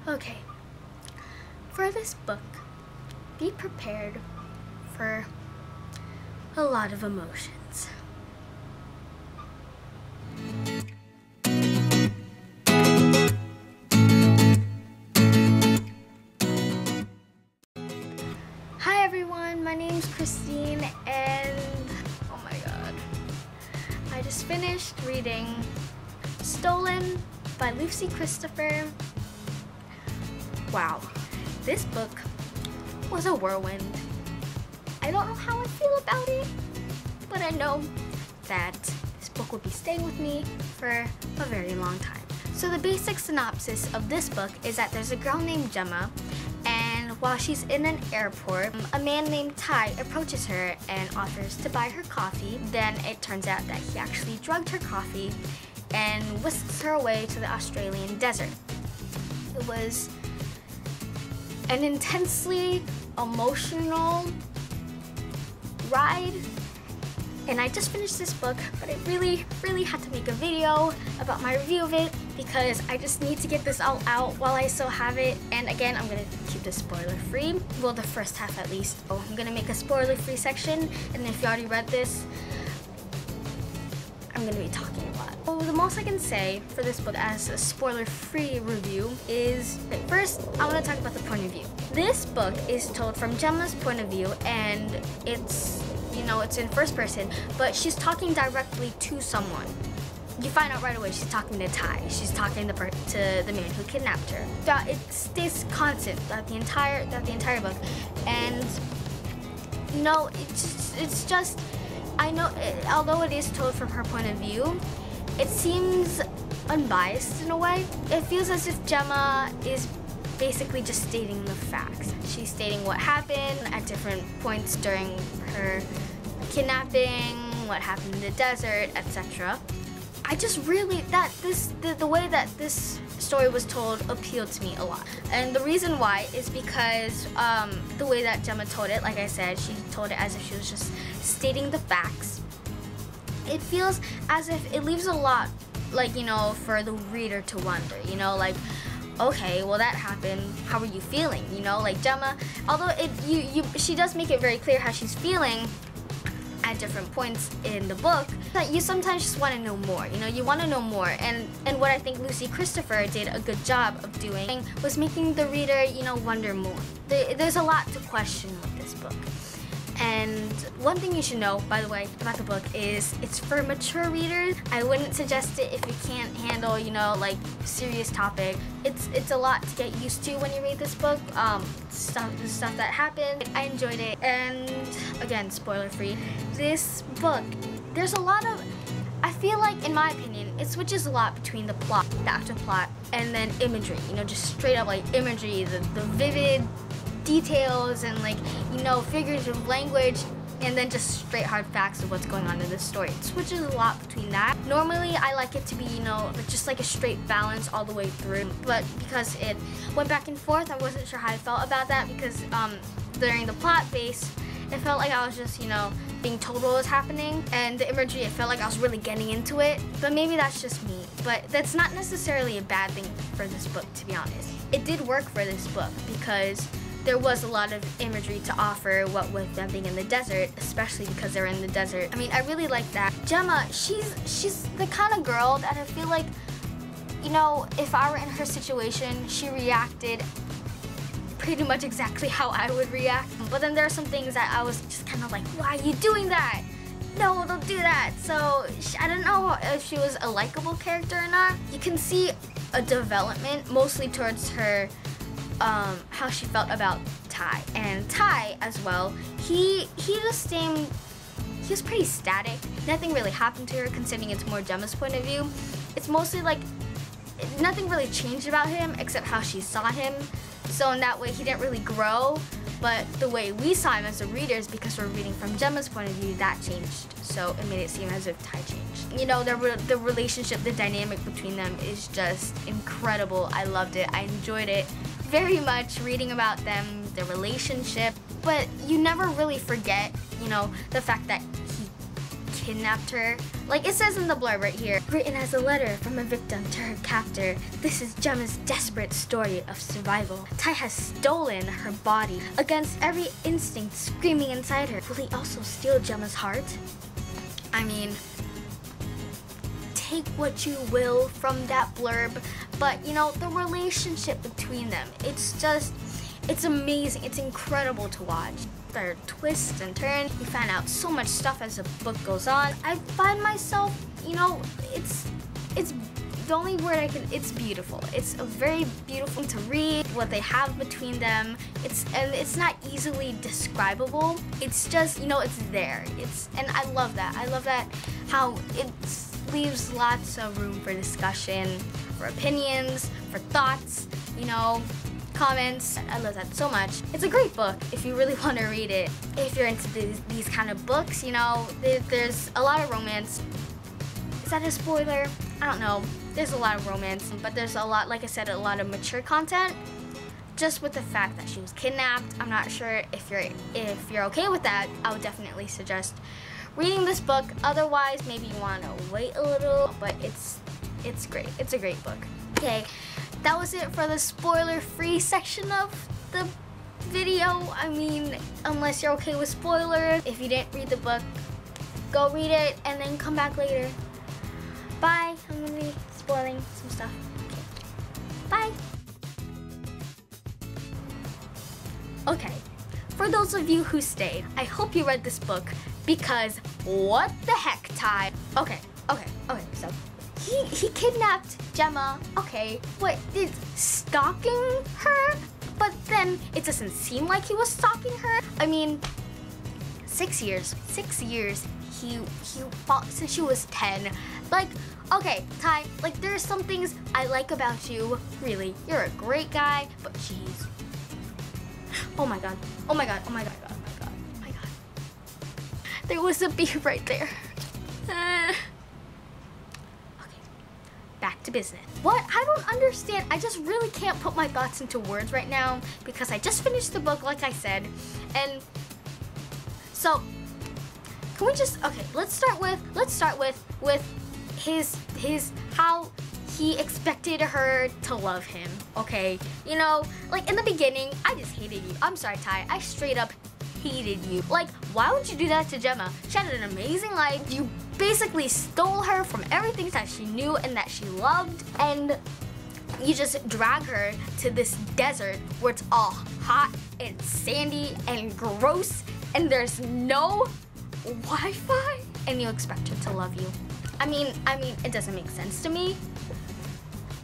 Okay, for this book, be prepared for a lot of emotions. Hi everyone, my name's Christine and oh my god, I just finished reading Stolen by Lucy Christopher. Wow, this book was a whirlwind. I don't know how I feel about it, but I know that this book will be staying with me for a very long time. So the basic synopsis of this book is that there's a girl named Gemma, and while she's in an airport, a man named Ty approaches her and offers to buy her coffee. Then it turns out that he actually drugged her coffee and whisks her away to the Australian desert. It was an intensely emotional ride, and I just finished this book, but I really had to make a video about my review of it because I just need to get this all out while I still have it. And again, I'm gonna keep this spoiler free, well, the first half at least. So I'm gonna make a spoiler free section, and if you already read this, I'm gonna be talking a lot. So the most I can say for this book as a spoiler-free review is, first, I want to talk about the point of view. This book is told from Gemma's point of view, and it's, you know, it's in first person, but she's talking directly to someone. You find out right away she's talking to Ty. She's talking to the man who kidnapped her. It stays constant throughout the entire book, and you know, it's just. I know, although it is told from her point of view, it seems unbiased in a way. It feels as if Gemma is basically just stating the facts. She's stating what happened at different points during her kidnapping, what happened in the desert, etc. I just really, the way that this story was told appealed to me a lot. And the reason why is because the way that Gemma told it, like I said, she told it as if she was just stating the facts. It feels as if it leaves a lot, like, you know, for the reader to wonder, you know, like, okay, well that happened, how are you feeling, you know, like Gemma, although she does make it very clear how she's feeling at different points in the book, that you sometimes just want to know more, you know, you want to know more, and what I think Lucy Christopher did a good job of doing was making the reader, you know, wonder more. There's a lot to question with this book. And one thing you should know, by the way, about the book is it's for mature readers. I wouldn't suggest it if you can't handle, you know, like serious topic. It's a lot to get used to when you read this book. The stuff that happened. I enjoyed it, and again, spoiler free. This book, there's a lot of, I feel like, in my opinion, it switches a lot between the plot, the actual plot, and then imagery. You know, just straight up like imagery, the vivid details and, like, you know, figurative language, and then just straight hard facts of what's going on in this story. It switches a lot between that. Normally I like it to be, you know, just like a straight balance all the way through, but because it went back and forth, I wasn't sure how I felt about that, because during the plot base, it felt like I was just, you know, being told what was happening, and the imagery, it felt like I was really getting into it. But maybe that's just me, but that's not necessarily a bad thing for this book, to be honest. It did work for this book because there was a lot of imagery to offer, what with them being in the desert, especially because they're in the desert. I mean, I really like that. Gemma, she's the kind of girl that I feel like, you know, if I were in her situation, she reacted pretty much exactly how I would react. But then there are some things that I was just kind of like, why are you doing that? No, don't do that. So I don't know if she was a likable character or not. You can see a development mostly towards her, how she felt about Ty. And Ty as well, he was pretty static. Nothing really happened to her, considering it's more Gemma's point of view. It's mostly like, nothing really changed about him except how she saw him. So in that way, he didn't really grow. But the way we saw him as the readers, because we're reading from Gemma's point of view, that changed. So it made it seem as if Ty changed. You know, the relationship, the dynamic between them is just incredible. I loved it. I enjoyed it very much, reading about them, their relationship. But you never really forget, you know, the fact that he kidnapped her Like it says in the blurb right here, written as a letter from a victim to her captor, this is Gemma's desperate story of survival. Tai has stolen her body against every instinct screaming inside her. Will he also steal Gemma's heart? I mean, take what you will from that blurb, but you know, the relationship between them, it's amazing. It's incredible to watch. There are twists and turns. You find out so much stuff as the book goes on. I find myself, you know, it's the only word I can, it's beautiful. It's a very beautiful to read, what they have between them. It's not easily describable. It's just, you know, it's there. And I love that. I love that how it leaves lots of room for discussion, for opinions, for thoughts, you know, comments. I love that so much. It's a great book if you really want to read it. If you're into these kind of books, you know, there's a lot of romance. Is that a spoiler? I don't know. There's a lot of romance, but there's a lot, like I said, a lot of mature content. Just with the fact that she was kidnapped, I'm not sure if you're okay with that. I would definitely suggest reading this book. Otherwise, maybe you want to wait a little, but it's great. It's a great book. Okay, that was it for the spoiler-free section of the video. I mean, unless you're okay with spoilers, if you didn't read the book, go read it and then come back later. Bye. I'm gonna be spoiling some stuff. Okay. Bye. Okay, for those of you who stayed, I hope you read this book because what the heck, Tai? Okay, so he kidnapped Gemma. Okay, what is stalking her? But then it doesn't seem like he was stalking her. I mean, 6 years. 6 years. He fought since she was 10. Like, okay, Tai, like there are some things I like about you. Really, you're a great guy, but jeez. Oh my god. Oh my god. Oh my god. Oh my god. Oh my god. There was a bee right there. Okay. Back to business. What? I don't understand. I just really can't put my thoughts into words right now because I just finished the book, like I said. And so can we just, okay, let's start with his how he expected her to love him, okay? You know, like in the beginning, I just hated you. I'm sorry, Tai, I straight up hated you. Like, why would you do that to Gemma? She had an amazing life. You basically stole her from everything that she knew and that she loved, and you just drag her to this desert where it's all hot and sandy and gross and there's no Wi-Fi, and you expect her to love you. I mean, it doesn't make sense to me,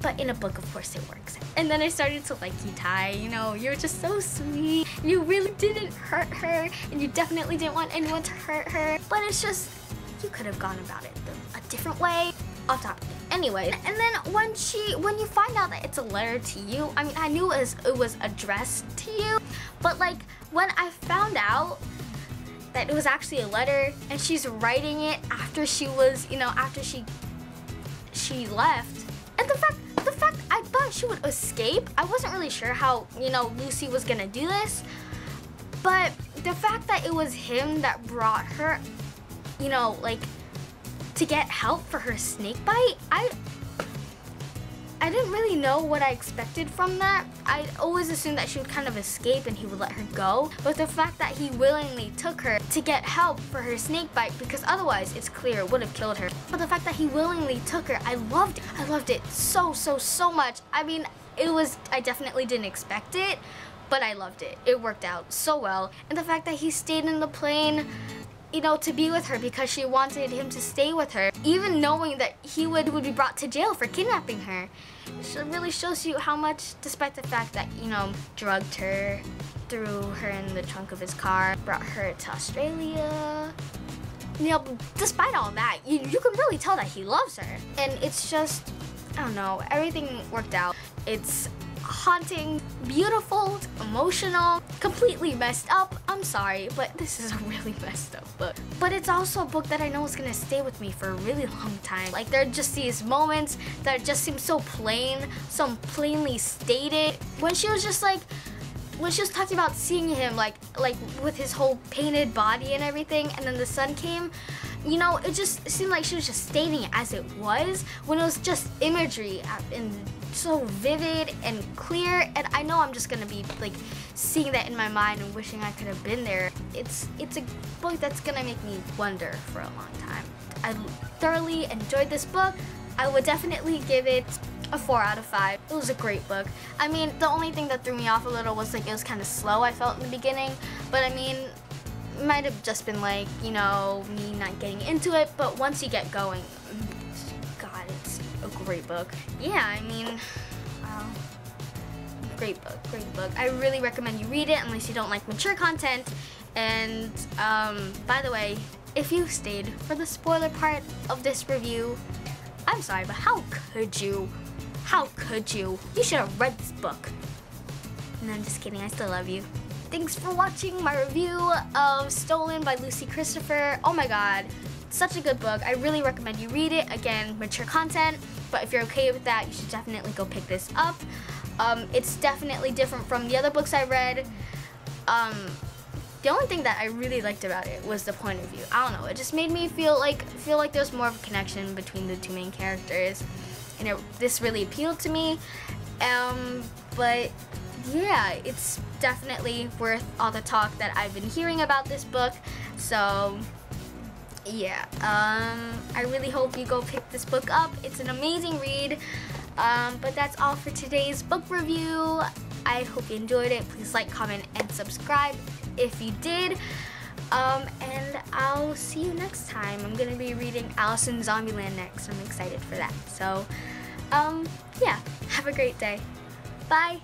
but in a book, of course, it works. And then I started to like you, Tai. You know, you're just so sweet. You really didn't hurt her, and you definitely didn't want anyone to hurt her. But it's just, you could have gone about it a different way. Off topic. Anyway, and then when you find out that it's a letter to you, I mean, I knew it was addressed to you, but like when I found out that it was actually a letter and she's writing it after she was, you know, after she left, and the fact I thought she would escape. I wasn't really sure how, you know, Lucy was gonna do this, but the fact that it was him that brought her, you know, like to get help for her snake bite, I didn't really know what I expected from that. I always assumed that she would kind of escape and he would let her go. But the fact that he willingly took her to get help for her snake bite, because otherwise it's clear it would have killed her. But the fact that he willingly took her, I loved it. I loved it so much. I mean, I definitely didn't expect it, but I loved it. It worked out so well. And the fact that he stayed in the plane, you know, to be with her because she wanted him to stay with her, even knowing that he would be brought to jail for kidnapping her. It really shows you how much, despite the fact that, you know, drugged her, threw her in the trunk of his car, brought her to Australia. You know, despite all that, you can really tell that he loves her. And it's just, I don't know, everything worked out. It's haunting, beautiful, emotional, completely messed up. I'm sorry, but this is a really messed up book. But it's also a book that I know is gonna stay with me for a really long time. Like, there are just these moments that just seem so plain, so plainly stated. When she was just like, when she was talking about seeing him like with his whole painted body and everything, and then the sun came, you know, it just seemed like she was just stating it as it was when it was just imagery and so vivid and clear. And I know I'm just gonna be like seeing that in my mind and wishing I could have been there. It's a book that's gonna make me wonder for a long time. I thoroughly enjoyed this book. I would definitely give it a 4 out of 5. It was a great book. I mean, the only thing that threw me off a little was like it was kind of slow, I felt, in the beginning. But I mean, it might have just been like, you know, me not getting into it. But once you get going, God, it's a great book. Yeah, I mean, wow. Great book, great book. I really recommend you read it unless you don't like mature content. And by the way, if you stayed for the spoiler part of this review, I'm sorry, but how could you? How could you? You should have read this book. No, I'm just kidding. I still love you. Thanks for watching my review of Stolen by Lucy Christopher. Oh my God, such a good book. I really recommend you read it. Again, mature content, but if you're okay with that, you should definitely go pick this up. It's definitely different from the other books I read. The only thing that I really liked about it was the point of view. I don't know, it just made me feel like there's more of a connection between the two main characters, and this really appealed to me. But yeah, it's definitely worth all the talk that I've been hearing about this book. So yeah, I really hope you go pick this book up. It's an amazing read. But that's all for today's book review. I hope you enjoyed it. Please like, comment, and subscribe if you did. And I'll see you next time. I'm gonna be reading Alice in Zombieland next. I'm excited for that. So, yeah, have a great day. Bye.